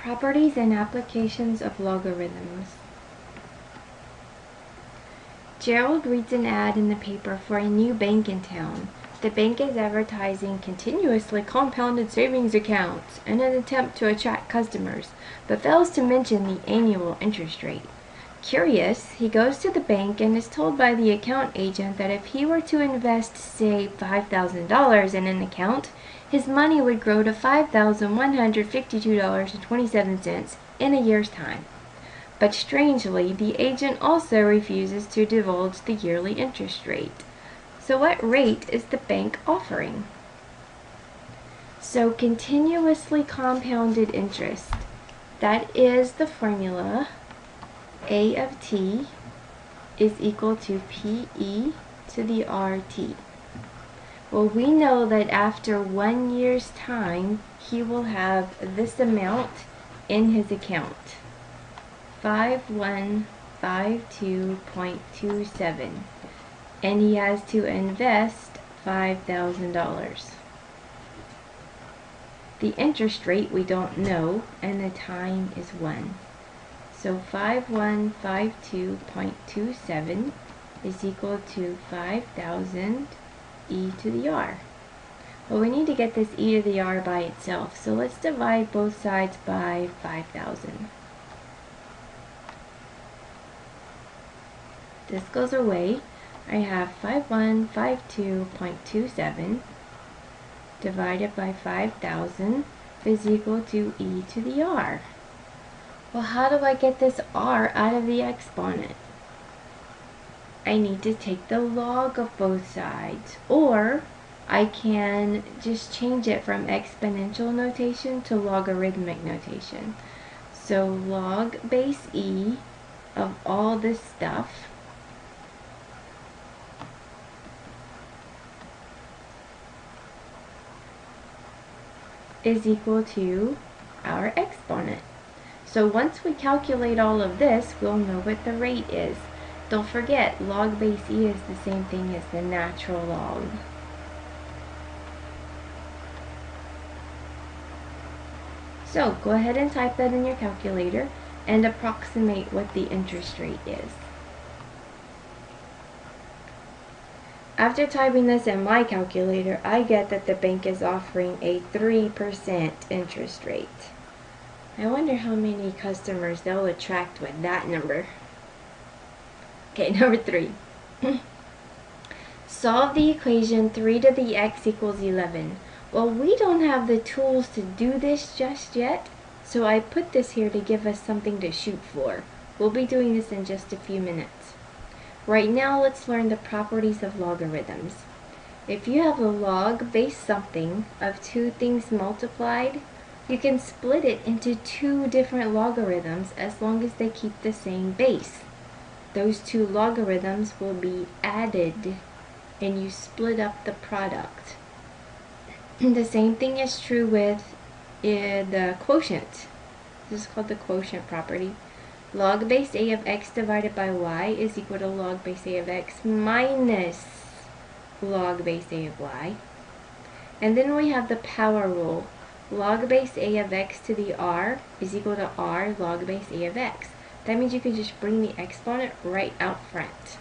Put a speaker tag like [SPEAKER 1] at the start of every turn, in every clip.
[SPEAKER 1] Properties and applications of logarithms. Gerald reads an ad in the paper for a new bank in town. The bank is advertising continuously compounded savings accounts in an attempt to attract customers, but fails to mention the annual interest rate. Curious, he goes to the bank and is told by the account agent that if he were to invest, say, $5,000 in an account, his money would grow to $5,152.27 in a year's time. But strangely, the agent also refuses to divulge the yearly interest rate. So what rate is the bank offering? So continuously compounded interest, that is the formula. A of t is equal to PE to the RT. Well, we know that after 1 year's time, he will have this amount in his account, 5152.27, and he has to invest $5,000. The interest rate we don't know, and the time is 1. So 5152.27 is equal to 5,000 e to the r. Well, we need to get this e to the r by itself, so let's divide both sides by 5,000. This goes away. I have 5152.27 divided by 5,000 is equal to e to the r. Well, how do I get this r out of the exponent? I need to take the log of both sides, or I can just change it from exponential notation to logarithmic notation. So log base e of all this stuff is equal to our exponent. So once we calculate all of this, we'll know what the rate is. Don't forget, log base e is the same thing as the natural log. So go ahead and type that in your calculator and approximate what the interest rate is. After typing this in my calculator, I get that the bank is offering a 3% interest rate. I wonder how many customers they'll attract with that number. Okay, number 3. Solve the equation 3 to the x equals 11. Well, we don't have the tools to do this just yet, so I put this here to give us something to shoot for. We'll be doing this in just a few minutes. Right now, let's learn the properties of logarithms. If you have a log base something of two things multiplied, you can split it into two different logarithms as long as they keep the same base. Those two logarithms will be added and you split up the product. The same thing is true with the quotient. This is called the quotient property. Log base a of x divided by y is equal to log base a of x minus log base a of y. And then we have the power rule. Log base a of x to the r is equal to r log base a of x. That means you can just bring the exponent right out front.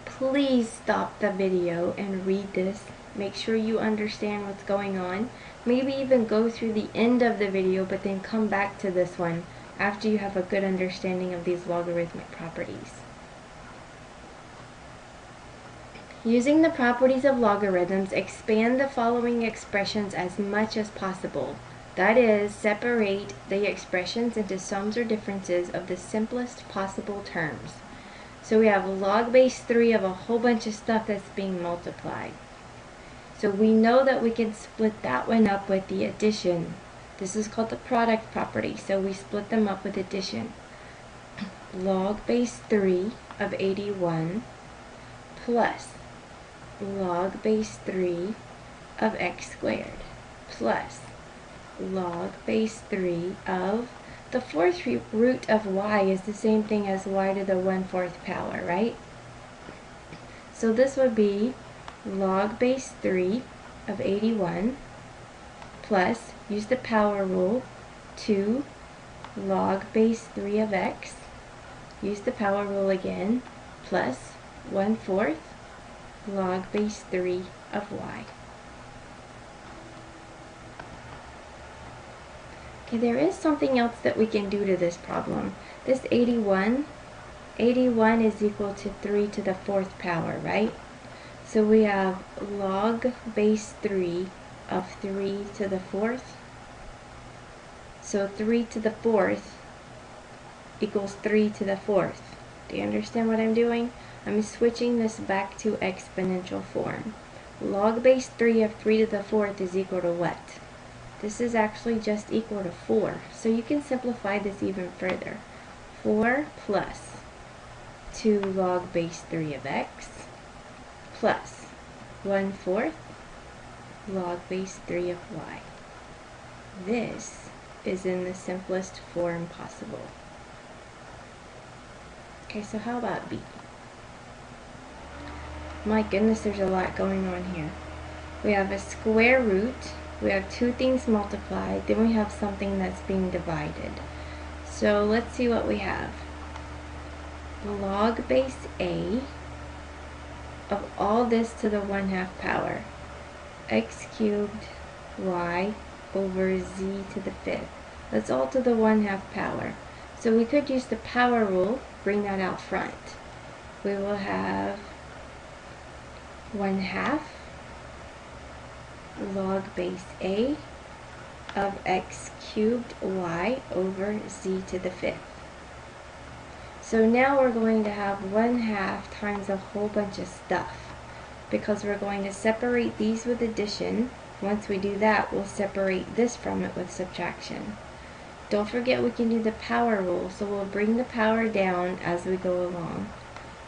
[SPEAKER 1] Please stop the video and read this. Make sure you understand what's going on. Maybe even go through the end of the video, but then come back to this one after you have a good understanding of these logarithmic properties. Using the properties of logarithms, expand the following expressions as much as possible. That is, separate the expressions into sums or differences of the simplest possible terms. So we have log base 3 of a whole bunch of stuff that's being multiplied. So we know that we can split that one up with the addition. This is called the product property, so we split them up with addition. Log base 3 of 81 plus log base 3 of x squared plus log base 3 of the fourth root of y is the same thing as y to the 1/4 power, right? So this would be log base 3 of 81 plus, use the power rule, 2 log base 3 of x, use the power rule again, plus 1/4 log base 3 of y. Okay, there is something else that we can do to this problem. This 81 is equal to 3 to the 4th power, right? So we have log base 3 of 3 to the 4th. So 3 to the 4th equals 3 to the 4th. Do you understand what I'm doing? I'm switching this back to exponential form. Log base 3 of 3 to the 4th is equal to what? This is actually just equal to 4. So you can simplify this even further. 4 plus 2 log base 3 of x plus 1/4 log base 3 of y. This is in the simplest form possible. Okay, so how about b? My goodness, there's a lot going on here. We have a square root, we have two things multiplied, then we have something that's being divided. So let's see what we have. Log base a of all this to the 1/2 power, x cubed y over z to the 5th. That's all to the 1/2 power. So we could use the power rule, bring that out front. We will have 1/2 log base a of x cubed y over z to the 5th. So now we're going to have 1/2 times a whole bunch of stuff, because we're going to separate these with addition. Once we do that, we'll separate this from it with subtraction. Don't forget we can do the power rule, so we'll bring the power down as we go along.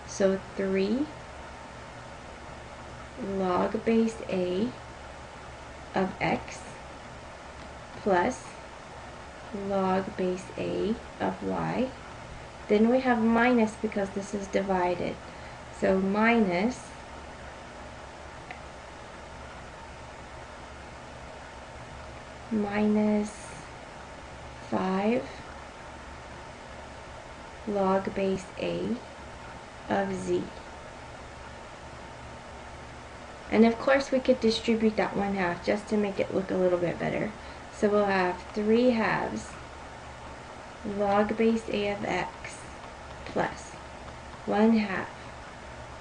[SPEAKER 1] So 3 log base a of x plus log base a of y. Then we have minus because this is divided. So minus minus 5 log base a of z. And of course we could distribute that 1/2 just to make it look a little bit better. So we'll have 3/2 log base a of x plus 1/2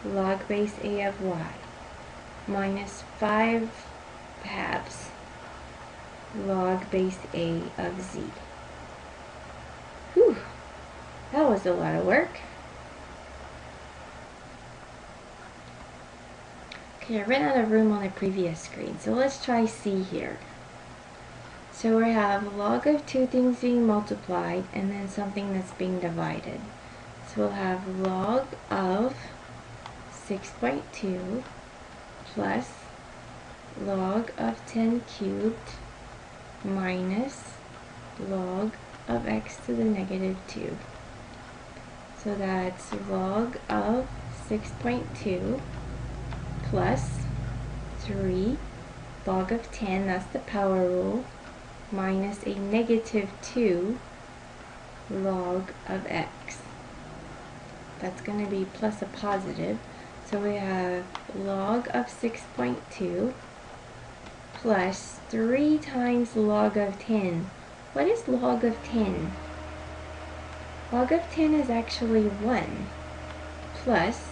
[SPEAKER 1] log base a of y minus 5/2 log base a of z. Whew, that was a lot of work. Okay, I ran out of room on the previous screen, so let's try C here. So we have log of two things being multiplied and then something that's being divided. So we'll have log of 6.2 plus log of 10 cubed minus log of x to the negative 2. So that's log of 6.2 plus 3 log of 10, that's the power rule, minus a negative 2 log of x. That's going to be plus a positive. So we have log of 6.2 plus 3 times log of 10. What is log of 10? Log of 10 is actually 1 plus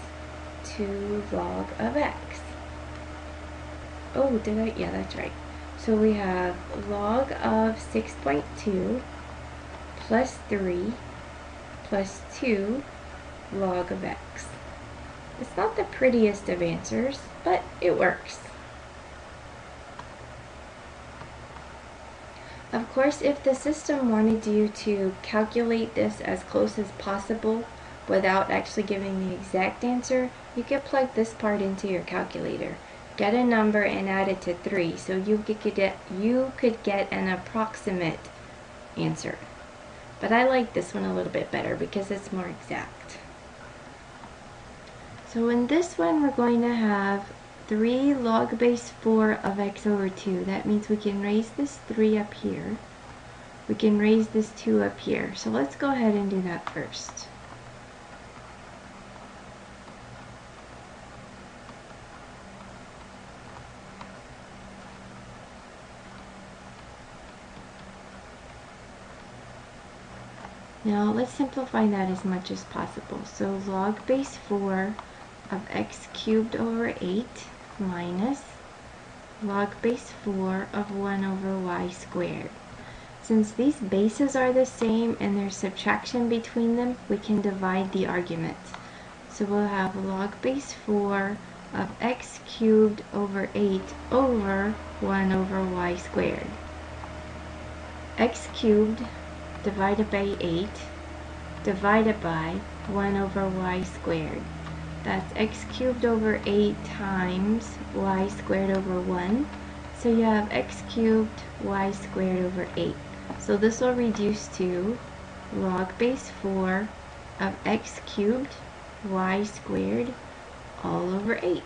[SPEAKER 1] 2 log of x. Oh, did I? Yeah, that's right. So we have log of 6.2 plus 3 plus 2 log of x. It's not the prettiest of answers, but it works. Of course, if the system wanted you to calculate this as close as possible without actually giving the exact answer, you could plug this part into your calculator, get a number and add it to 3, so you could get an approximate answer. But I like this one a little bit better because it's more exact. So in this one we're going to have 3 log base 4 of x over 2. That means we can raise this 3 up here. We can raise this 2 up here. So let's go ahead and do that first. Now let's simplify that as much as possible. So log base 4 of x cubed over 8 minus log base 4 of 1 over y squared. Since these bases are the same and there's subtraction between them, we can divide the arguments. So we'll have log base 4 of x cubed over 8 over 1 over y squared. X cubed divided by 8 divided by 1 over y squared. That's x cubed over 8 times y squared over 1. So you have x cubed y squared over 8. So this will reduce to log base 4 of x cubed y squared all over 8.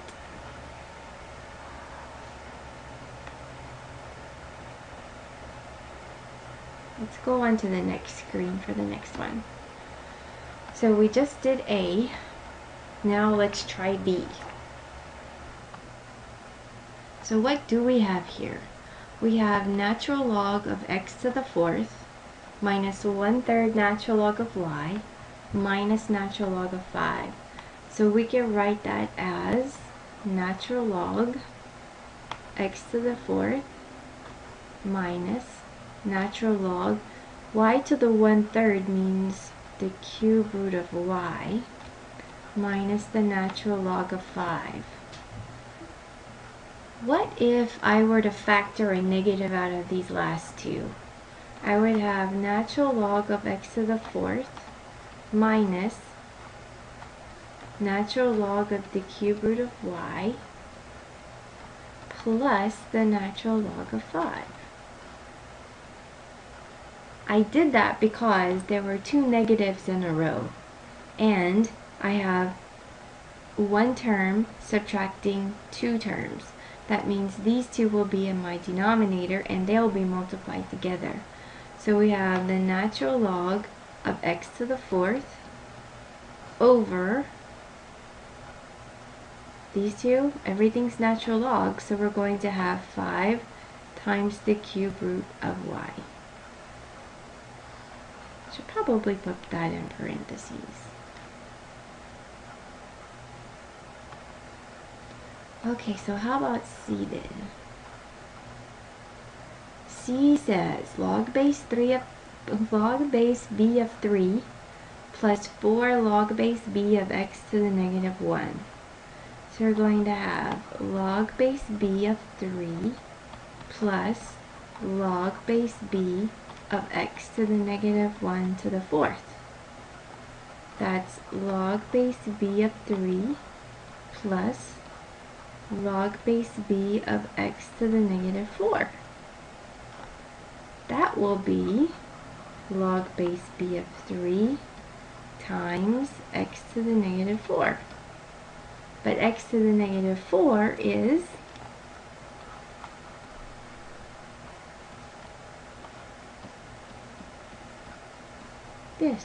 [SPEAKER 1] Let's go on to the next screen for the next one. So we just did A. Now let's try B. So what do we have here? We have natural log of x to the 4th minus 1/3 natural log of y minus natural log of 5. So we can write that as natural log x to the 4th minus natural log y to the 1/3 means the cube root of y minus the natural log of 5. What if I were to factor a negative out of these last two? I would have natural log of x to the 4th minus natural log of the cube root of y plus the natural log of 5. I did that because there were two negatives in a row, and I have one term subtracting two terms. That means these two will be in my denominator and they'll be multiplied together. So we have the natural log of x to the 4th over these two. Everything's natural log, so we're going to have 5 times the cube root of y. Should probably put that in parentheses. Okay, so how about C then? C says log base b of 3 plus 4 log base b of x to the negative 1. So we're going to have log base b of 3 plus log base b of x to the negative 1 to the 4th. That's log base b of 3 plus log base b of x to the negative 4. That will be log base b of 3 times x to the negative 4. But x to the negative 4 is this.